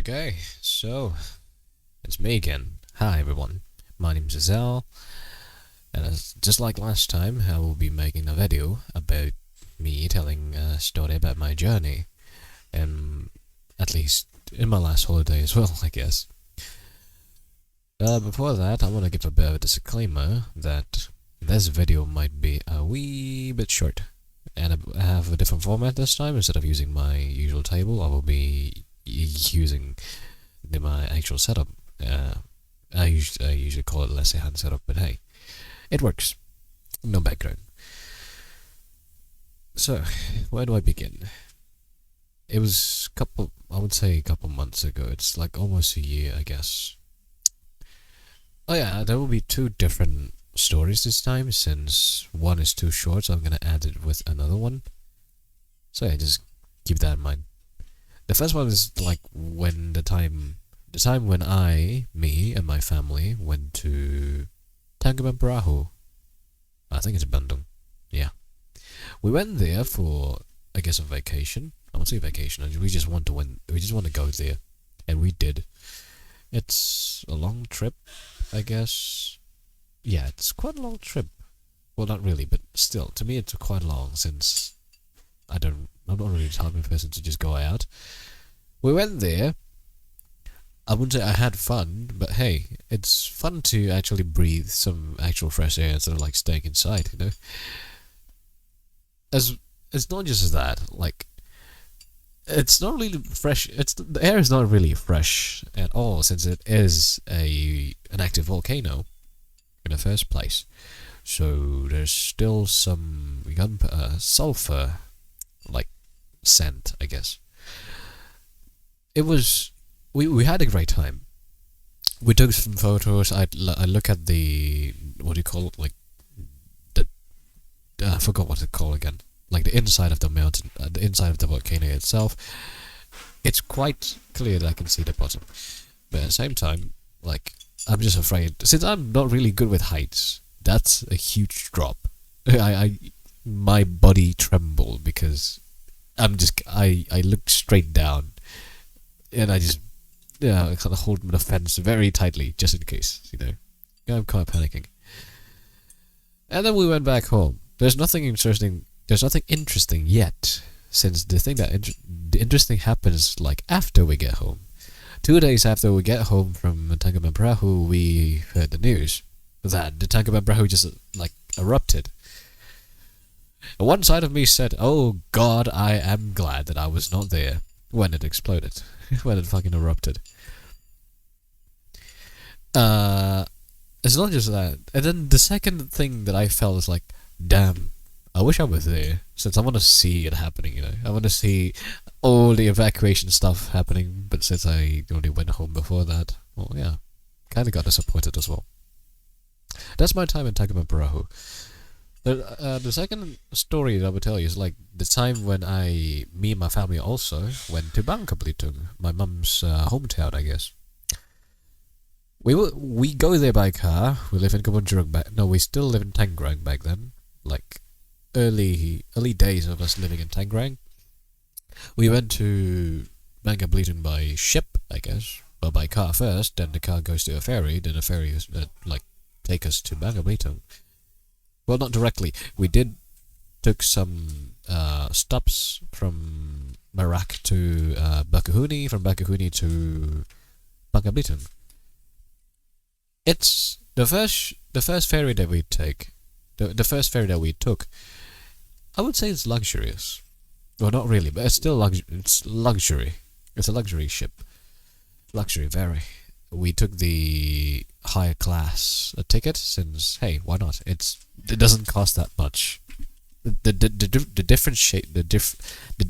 Okay, so it's me again. Hi everyone, my name's Hazelle, and just like last time, I will be making a video about me telling a story about my journey, and at least in my last holiday as well, I guess. Before that, I want to give a bit of a disclaimer that this video might be a wee bit short, and I have a different format this time. Instead of using my usual table, I will be using my actual setup. I usually call it Let's Say hand setup, but hey, it works. No background. So, where do I begin? It was I would say a couple months ago. It's like almost a year, I guess. Oh yeah, there will be two different stories this time, since one is too short, so I'm gonna add it with another one. So yeah, just keep that in mind. The first one is like when the time when me and my family went to Tanggapan Perahu. I think it's Bandung. Yeah. We went there for, I guess, a vacation. I would say vacation. We just want to go there, and we did. It's a long trip, I guess. Yeah, it's quite a long trip. Well, not really, but still, to me it's quite long, since I'm not really the type of person to just go out. We went there. I wouldn't say I had fun, but hey, it's fun to actually breathe some actual fresh air instead of like staying inside, you know? It's not just that, like, it's not really fresh. The air is not really fresh at all, since it is an active volcano in the first place. So there's still some sulfur like scent, I guess. It was we had a great time. We took some photos. I look at the, what do you call it, like the I forgot what it's called again. Like the inside of the mountain, the inside of the volcano itself. It's quite clear that I can see the bottom, but at the same time, like, I'm just afraid, since I'm not really good with heights. That's a huge drop. My body trembled because I looked straight down, and I just I kind of hold the fence very tightly just in case, you know. I'm kind of panicking. And then we went back home. There's nothing interesting yet, since the interesting happens like after we get home. 2 days after we get home from Tanggapan Perahu, we heard the news that the Tanggapan Perahu just like erupted. And one side of me said, "Oh God, I am glad that I was not there when it exploded, when it fucking erupted." It's not just that. And then the second thing that I felt is like, damn, I wish I was there, since I want to see it happening, you know. I want to see all the evacuation stuff happening, but since I only went home before that, well, yeah, kind of got disappointed as well. That's my time in Tanggapan Perahu. The second story that I would tell you is like the time when me and my family also went to Bangka Belitung, my mum's hometown, I guess. We go there by car. We live in Kebun Jeruk we still live in Tangerang back then, like early days of us living in Tangerang. We went to Bangka Belitung by ship, I guess, well, by car first. Then the car goes to a ferry. Then the ferry is take us to Bangka Belitung. Well, not directly. We took some stops from Merak to Bakahuni, from Bakahuni to Bangka Belitung. It's the first ferry that we take. The first ferry that we took, I would say it's luxurious. Well, not really, but it's still it's luxury. It's a luxury ship. Luxury, very. We took the higher class ticket, since, hey, why not? It doesn't cost that much. The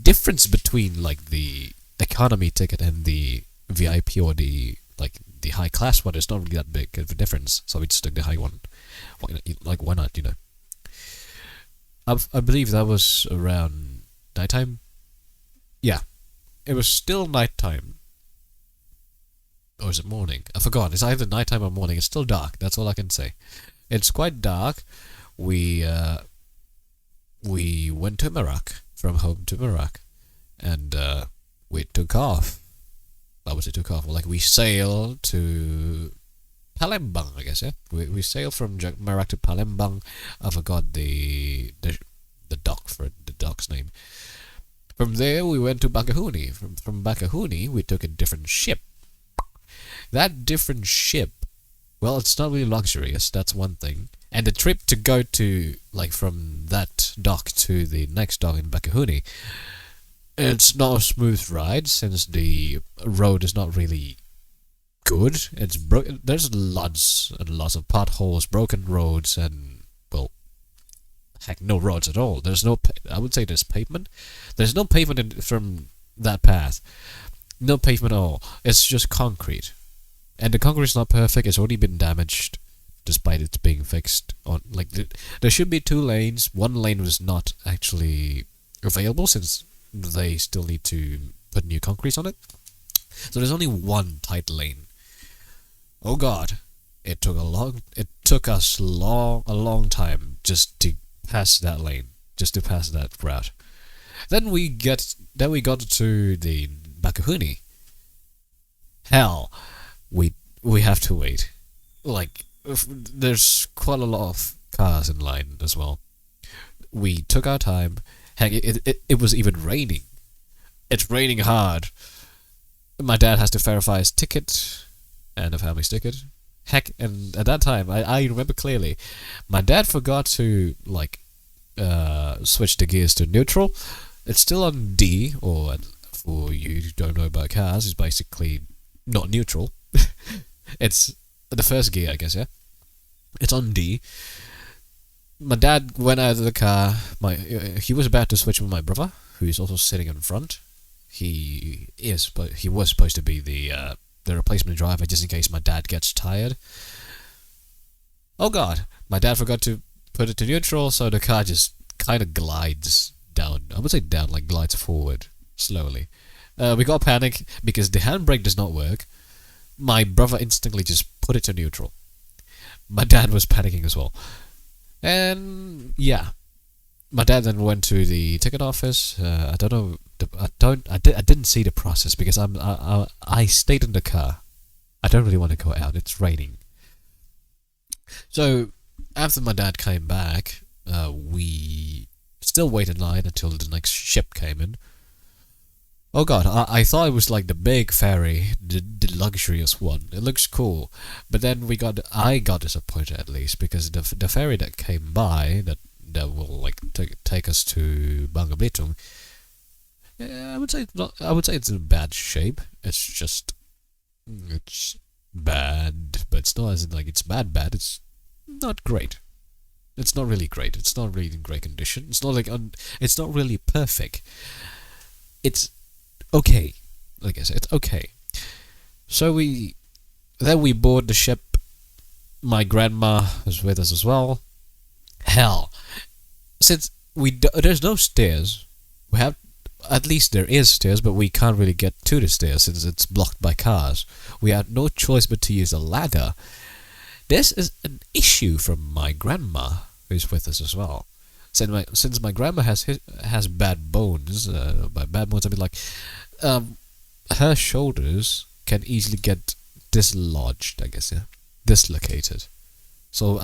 difference between like the economy ticket and the VIP or the high class one is not really that big of a difference. So we just took the high one. Why not? You know. I believe that was around nighttime. Yeah, it was still nighttime. Or is it morning? I forgot. It's either nighttime or morning. It's still dark. That's all I can say. It's quite dark. We went to Merak, from home to Merak, and we took off. I would say too colorful. Like we sail to Palembang, I guess. Yeah, we sail from Merak to Palembang. I forgot the dock for the dock's name. From there, we went to Bakahuni. From Bakahuni, we took a different ship. That different ship, well, it's not really luxurious. That's one thing. And the trip to go to, like, from that dock to the next dock in Bakahuni, it's not a smooth ride since the road is not really good. It's there's lots and lots of potholes, broken roads, and, well, heck, no roads at all. There's no, I would say there's pavement. There's no pavement from that path. No pavement at all. It's just concrete. And the concrete's not perfect. It's already been damaged, despite it being fixed. On like there should be 2 lanes. One lane was not actually available since they still need to put new concrete on it. So there's only one tight lane. Oh God, it took us a long time just to pass that lane, just to pass that route. Then we got to the Bakahuni. Hell, we have to wait. Like, there's quite a lot of cars in line as well. We took our time. Heck, it was even raining. It's raining hard. My dad has to verify his ticket and the family's ticket. Heck, and at that time, I remember clearly, my dad forgot to, like, switch the gears to neutral. It's still on D, or for you who don't know about cars, it's basically not neutral. It's the first gear, I guess, yeah? It's on D. My dad went out of the car. He was about to switch with my brother, who is also sitting in front. He was supposed to be the replacement driver, just in case my dad gets tired. Oh God, my dad forgot to put it to neutral, so the car just kind of glides down. I would say down, like glides forward slowly. We got panic because the handbrake does not work. My brother instantly just put it to neutral. My dad was panicking as well. And yeah, my dad then went to the ticket office. I don't know. I didn't see the process because I stayed in the car. I don't really want to go out. It's raining. So after my dad came back, we still waited in line until the next ship came in. Oh God, I thought it was like the big ferry, the luxurious one. It looks cool, but then I got disappointed at least because the ferry that came by that will like take us to Bangka Belitung. Yeah, I would say it's in bad shape. It's bad, but it's not as in like it's bad. It's not great. It's not really great. It's not really in great condition. It's not like it's not really perfect. It's okay. Like I said, it's okay. So we board the ship. My grandma was with us as well. Hell, since there's no stairs, at least there is stairs, but we can't really get to the stairs since it's blocked by cars. We had no choice but to use a ladder. This is an issue from my grandma, who's with us as well. Since my grandma has bad bones, by bad bones I mean like, her shoulders can easily get dislodged, I guess, yeah, dislocated. So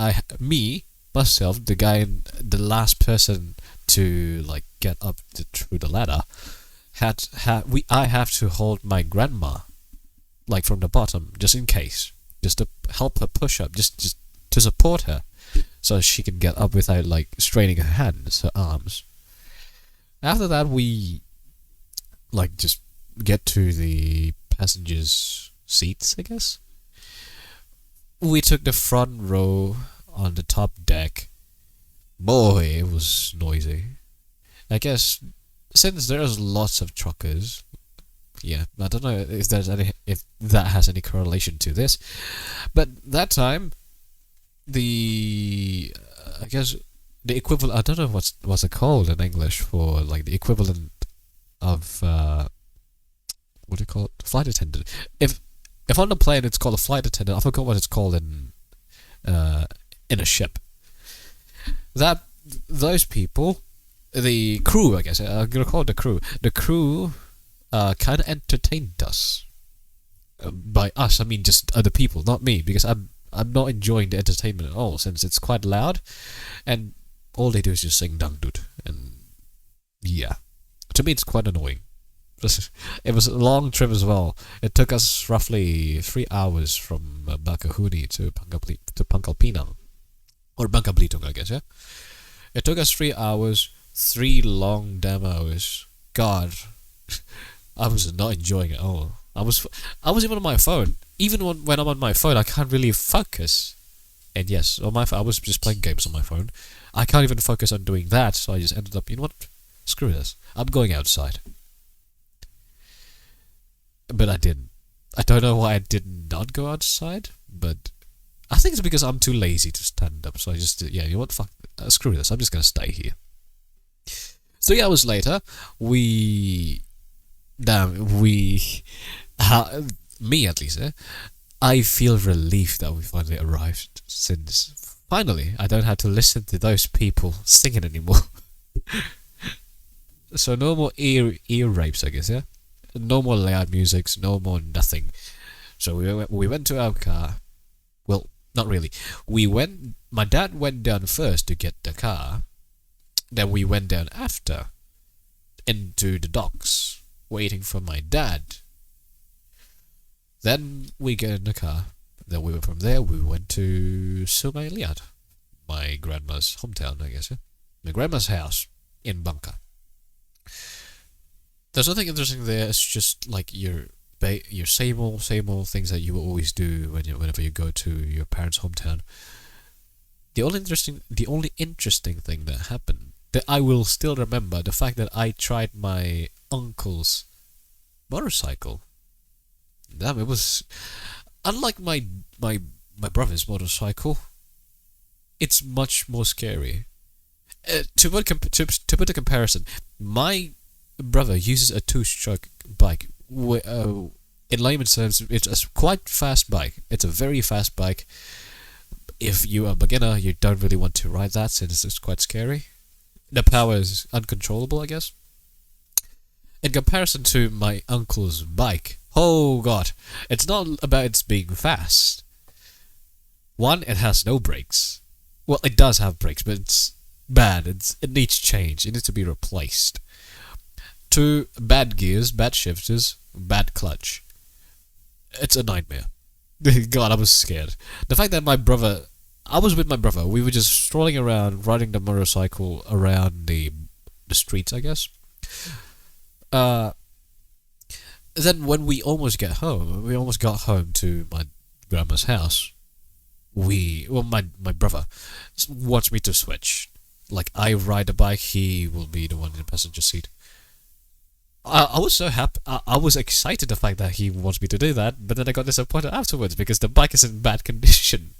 myself, the last person to like get up through the ladder, I have to hold my grandma, like from the bottom, just in case, just to help her push up, just to support her, so she can get up without like straining her hands, her arms. After that, we like just get to the passengers' seats, I guess. We took the front row on the top deck. Boy, it was noisy. I guess since there's lots of truckers, yeah, I don't know if that has any correlation to this, but that time I guess the equivalent, I don't know what's it called in English for like the equivalent of what do you call it? Flight attendant. If on the plane it's called a flight attendant, I forgot what it's called in a ship. Those people, the crew, I guess I'm gonna call it the crew. The crew kind of entertained us. By us, I mean just other people, not me, because I'm not enjoying the entertainment at all, since it's quite loud, and all they do is just sing dangdut, and yeah, to me it's quite annoying. It was a long trip as well. It took us roughly 3 hours from Bakahuni to Pangkalpinang, or Bangka Belitung, I guess. Yeah, it took us 3 hours, 3 long damn hours. God, I was not enjoying it at all. I was even on my phone. Even when I'm on my phone, I can't really focus. And yes, on my phone, I was just playing games on my phone. I can't even focus on doing that, so I just ended up, you know what? Screw this. I'm going outside. But I didn't. I don't know why I did not go outside, but I think it's because I'm too lazy to stand up. So I just, yeah, you know what? Fuck, screw this. I'm just gonna stay here. 3 hours later, me at least, I feel relieved that we finally arrived, since finally I don't have to listen to those people singing anymore. So no more ear rapes, I guess, yeah? No more loud musics, no more nothing. So we went to our car. Well, not really. My dad went down first to get the car. Then we went down after into the docks, waiting for my dad. Then we get in the car. Then from there we went to Sungai Liat, my grandma's hometown, I guess. Yeah? My grandma's house in Bangka. There's nothing interesting there. It's just like your same old things that you will always do whenever you go to your parents' hometown. The only interesting thing that happened, that I will still remember, the fact that I tried my uncle's motorcycle. Damn, it was unlike my brother's motorcycle. It's much more scary. To put a comparison, my brother uses a two-stroke bike. In layman's terms, it's a quite fast bike. It's a very fast bike. If you're a beginner, you don't really want to ride that, since it's quite scary. The power is uncontrollable, I guess. In comparison to my uncle's bike, oh god, it's not about its being fast. One, it has no brakes. Well, it does have brakes, but it's bad. It needs change. It needs to be replaced. Two, bad gears, bad shifters, bad clutch. It's a nightmare. God, I was scared. The fact that I was with my brother. We were just strolling around, riding the motorcycle around the streets, I guess. Then when we almost got home to my grandma's house. My brother wants me to switch. Like, I ride the bike, he will be the one in the passenger seat. I was so happy. I was excited the fact that he wants me to do that, but then I got disappointed afterwards because the bike is in bad condition.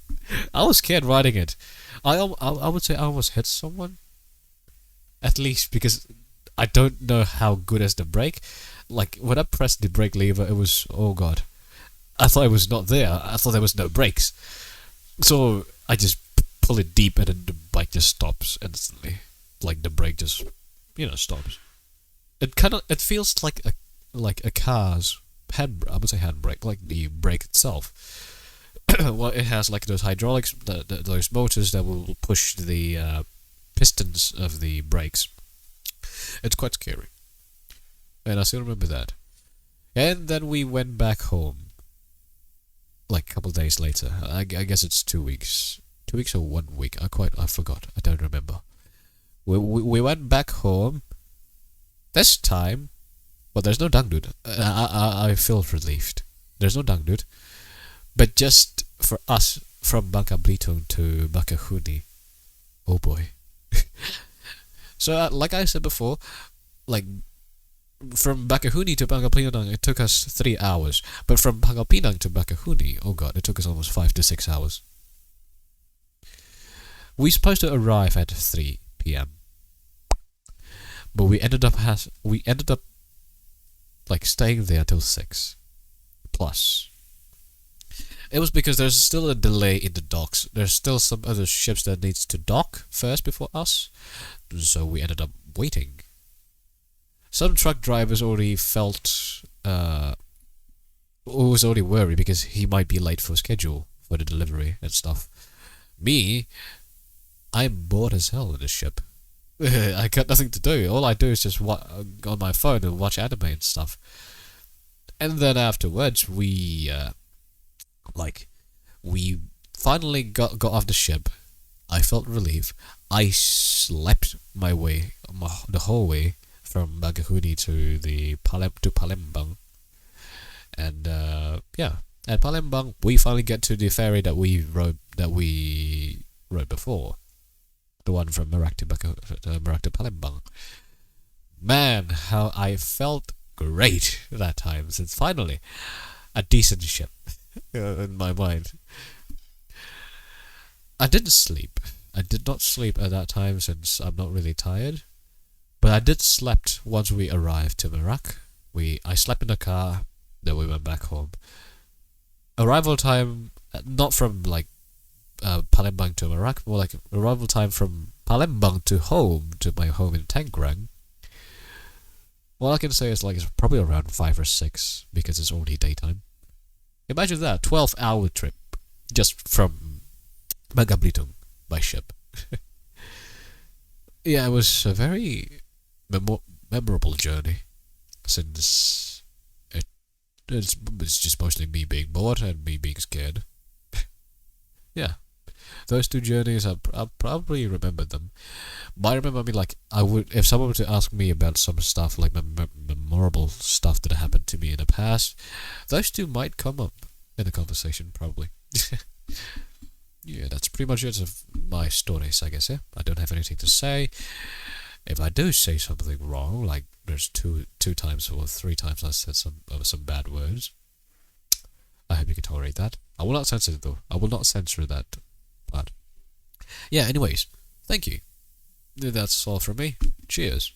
I was scared riding it. I would say I almost hit someone. At least because I don't know how good is the brake. Like, when I pressed the brake lever, it was, oh god. I thought it was not there. I thought there was no brakes. So I just pull it deep and then the bike just stops instantly. Like, the brake just, stops. It feels like a car's I would say handbrake, like the brake itself. Well, it has like those hydraulics, those motors that will push the pistons of the brakes. It's quite scary, and I still remember that. And then we went back home. Like a couple of days later, I guess it's 2 weeks, 2 weeks or 1 week. I forgot. I don't remember. We went back home. This time, well, there's no dangdut. I feel relieved. There's no dangdut, but just for us from Bangka Belitung to Bakahuni. Oh boy. So, like I said before, like from Bakahuni to Bangka Belitung, it took us 3 hours. But from Bangka Belitung to Bakahuni, oh god, it took us almost 5 to 6 hours. We supposed to arrive at 3 p.m. But we ended up like staying there till 6 plus. It was because there's still a delay in the docks. There's still some other ships that needs to dock first before us, so we ended up waiting. Some truck drivers already felt was only worried because he might be late for schedule for the delivery and stuff. Me, I'm bored as hell in this ship. I got nothing to do. All I do is just on my phone and watch anime and stuff. And then afterwards, we finally got off the ship. I felt relief. I slept my way the whole way from Bagahuni to Palembang, and at Palembang we finally get to the ferry that we rode before, the one from Merak to Palembang. Man, how I felt great that time, since finally a decent ship in my mind. I didn't sleep. I did not sleep at that time since I'm not really tired. But I did slept once we arrived to Merak. I slept in the car, then we went back home. Arrival time, not from Palembang to Merak, more like arrival time from Palembang to my home in Tangerang. All I can say is it's probably around 5 or 6 because it's already daytime. Imagine that, 12-hour trip just from Bangka Belitung by ship. Yeah, it was a very memorable journey, since it's just mostly me being bored and me being scared. Yeah, those 2 journeys, I'll probably remember them. But I remember, I would, if someone were to ask me about some stuff, like memorable stuff that happened to me in the past, those 2 might come up in a conversation, probably. Yeah, that's pretty much it of my stories, I guess, yeah? I don't have anything to say. If I do say something wrong, like there's two times or 3 times I said some bad words, I hope you can tolerate that. I will not censor it, though. I will not censor that part. Yeah, anyways, thank you. That's all from me. Cheers.